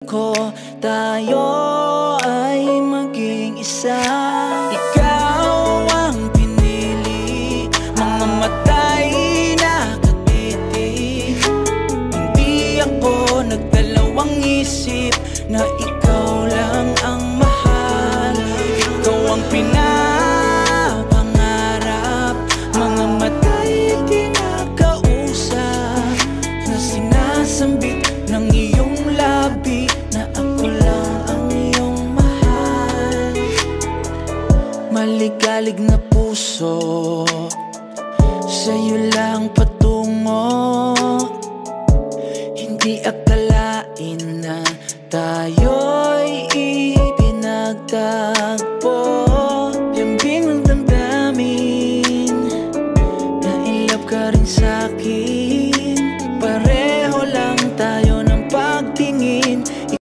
ko, tayo ay maging isa. Ikaw ang pinili, mga mata'y nakatitig. Hindi ako nagdalawang isip na ikaw lang ang mahal. Ikaw ang pinapangarap, mga mata'y kinakausap, na sinasambit ng iyong labi na ako lang ang iyong mahal. Maligalig na puso, sa'yo lang patungo. Hindi akalain na tayo'y ipinagtagpo.